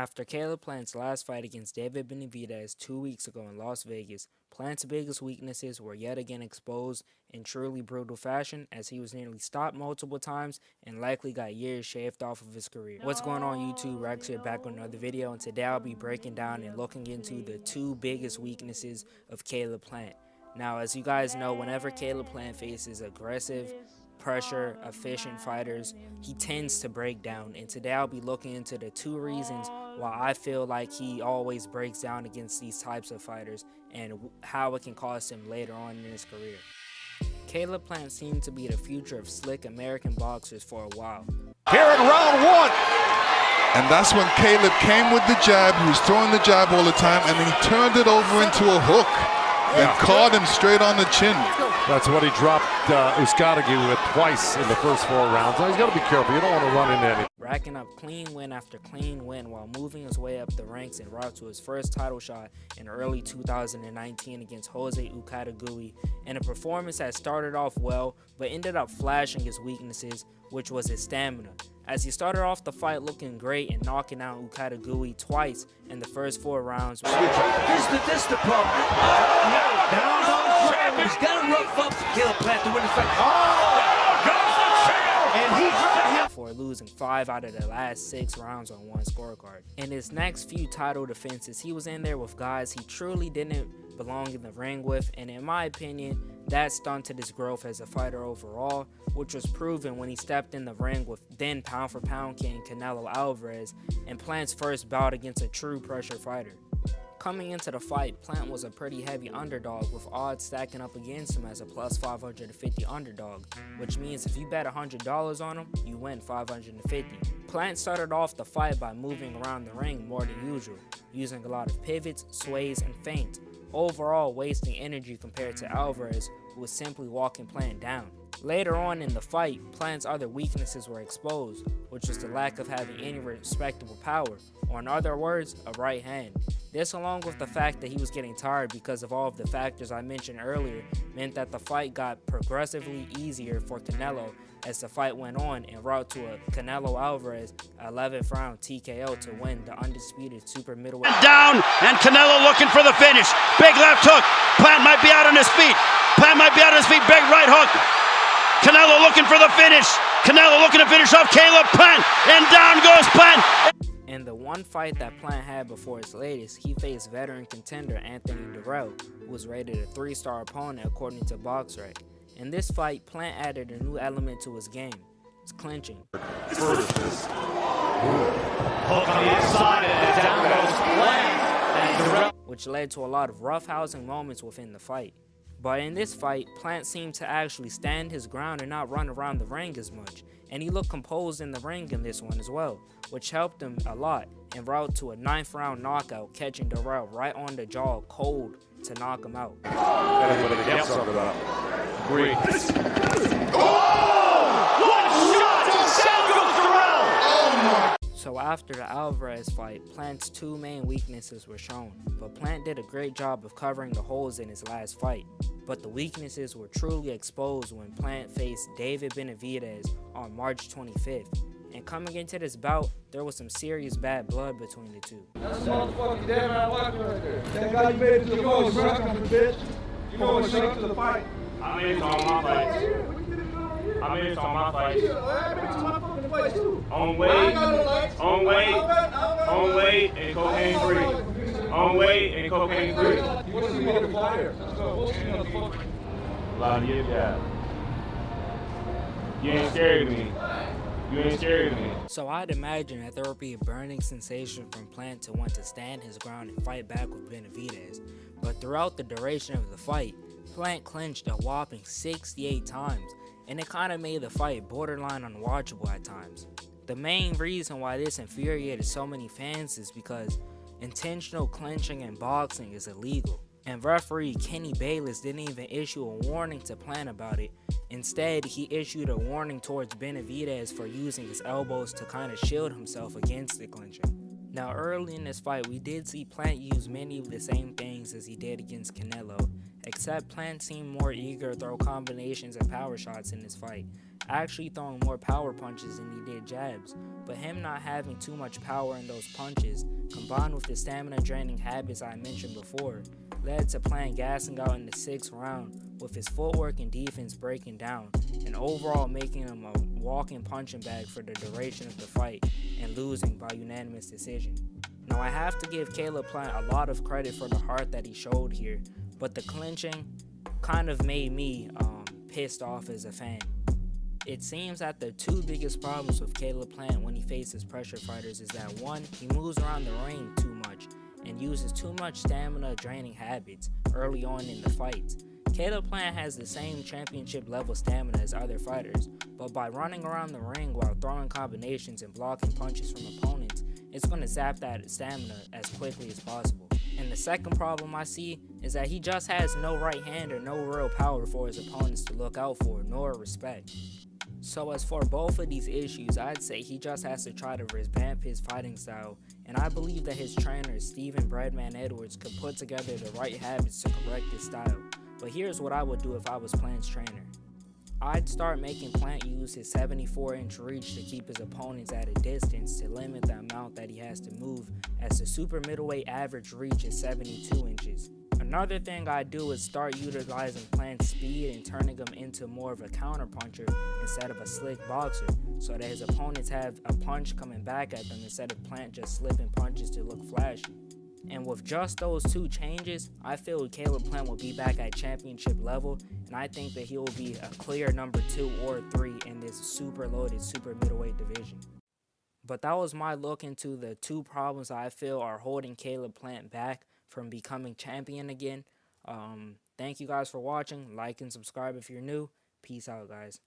After Caleb Plant's last fight against David Benavidez 2 weeks ago in Las Vegas, Plant's biggest weaknesses were yet again exposed in truly brutal fashion, as he was nearly stopped multiple times and likely got years shaved off of his career. What's going on YouTube? Rackz here, back with another video, and today I'll be breaking down and looking into the two biggest weaknesses of Caleb Plant. Now, as you guys know, whenever Caleb Plant faces aggressive, pressure, efficient fighters, he tends to break down, and today I'll be looking into the two reasons why I feel like he always breaks down against these types of fighters and how it can cost him later on in his career. Caleb Plant seemed to be the future of slick American boxers for a while. Here in round one. And that's when Caleb came with the jab. He was throwing the jab all the time, and then he turned it over into a hook and caught him straight on the chin. That's what he dropped Uskadagi with twice in the first 4 rounds. Now he's got to be careful. You don't want to run into anything. Racking up clean win after clean win while moving his way up the ranks en route to his first title shot in early 2019 against Jose Ucadagui, and a performance that started off well but ended up flashing his weaknesses, which was his stamina, as he started off the fight looking great and knocking out Ucadagui twice in the first 4 rounds. This is the problem. He's got to rough up to Caleb Plant to win the fight. And he got him for losing 5 out of the last 6 rounds on one scorecard. In his next few title defenses, he was in there with guys he truly didn't belong in the ring with, and in my opinion, that stunted his growth as a fighter overall, which was proven when he stepped in the ring with then pound for pound king Canelo Alvarez in Plant's first bout against a true pressure fighter. Coming into the fight, Plant was a pretty heavy underdog, with odds stacking up against him as a plus 550 underdog, which means if you bet $100 on him, you win 550. Plant started off the fight by moving around the ring more than usual, using a lot of pivots, sways, and feints, overall wasting energy compared to Alvarez, who was simply walking Plant down. Later on in the fight, Plant's other weaknesses were exposed, which was the lack of having any respectable power, or in other words, a right hand. This, along with the fact that he was getting tired because of all of the factors I mentioned earlier, meant that the fight got progressively easier for Canelo as the fight went on, en route to a Canelo Alvarez 11th round TKO to win the undisputed super middleweight. Down, and Canelo looking for the finish. Big left hook. Plant might be out on his feet. Plant might be out on his feet. Big right hook. Canelo looking for the finish. Canelo looking to finish off Caleb Plant, and down goes Plant. In the one fight that Plant had before his latest, he faced veteran contender Anthony Durrell, who was rated a 3-star opponent according to BoxRec. In this fight, Plant added a new element to his game: it's clinching. Hook on the inside, and down goes Plant. And Durrell, which led to a lot of roughhousing moments within the fight. But in this fight, Plant seemed to actually stand his ground and not run around the ring as much, and he looked composed in the ring in this one as well, which helped him a lot en route to a 9th round knockout, catching Durrell right on the jaw cold to knock him out. So after the Alvarez fight, Plant's 2 main weaknesses were shown, but Plant did a great job of covering the holes in his last fight. But the weaknesses were truly exposed when Plant faced David Benavidez on March 25th. And coming into this bout, there was some serious bad blood between the two. That's the motherfucking damn man watching right there. That guy you made it to the goal, bro. Bitch. You going straight to the fight. I made it to all my fights. I made it to all my fights. On weight, and cocaine free. On weight and cocaine free. You want to see me fire? Let's go. Love you, yeah. You ain't scared of me. You ain't scared of me. So I'd imagine that there would be a burning sensation from Plant to want to stand his ground and fight back with Benavidez. But throughout the duration of the fight, Plant clinched a whopping 68 times, and it kind of made the fight borderline unwatchable at times. The main reason why this infuriated so many fans is because intentional clinching in boxing is illegal, and referee Kenny Bayless didn't even issue a warning to Plant about it. Instead, he issued a warning towards Benavidez for using his elbows to kind of shield himself against the clinching. Now, early in this fight, we did see Plant use many of the same things as he did against Canelo, except Plant seemed more eager to throw combinations and power shots in this fight, actually throwing more power punches than he did jabs, but him not having too much power in those punches, combined with the stamina draining habits I mentioned before, led to Plant gassing out in the 6th round, with his footwork and defense breaking down, and overall making him a walking punching bag for the duration of the fight, and losing by unanimous decision. Now I have to give Caleb Plant a lot of credit for the heart that he showed here, but the clinching kind of made me pissed off as a fan. It seems that the two biggest problems with Caleb Plant when he faces pressure fighters is that one, he moves around the ring too much and uses too much stamina draining habits early on in the fights. Caleb Plant has the same championship level stamina as other fighters, but by running around the ring while throwing combinations and blocking punches from opponents, it's going to zap that stamina as quickly as possible. And the second problem I see is that he just has no right hand or no real power for his opponents to look out for, nor respect. So as for both of these issues, I'd say he just has to try to revamp his fighting style, and I believe that his trainer, Steven Breadman Edwards, could put together the right habits to correct his style. But here's what I would do if I was Plant's trainer. I'd start making Plant use his 74-inch reach to keep his opponents at a distance to limit the amount that he has to move, as the super middleweight average reach is 72 inches. Another thing I'd do is start utilizing Plant's speed and turning him into more of a counterpuncher instead of a slick boxer, so that his opponents have a punch coming back at them instead of Plant just slipping punches to look flashy. And with just those two changes, I feel Caleb Plant will be back at championship level, and I think that he will be a clear number 2 or 3 in this super loaded super middleweight division. But that was my look into the two problems I feel are holding Caleb Plant back from becoming champion again. Thank you guys for watching. Like and subscribe if you're new. Peace out, guys.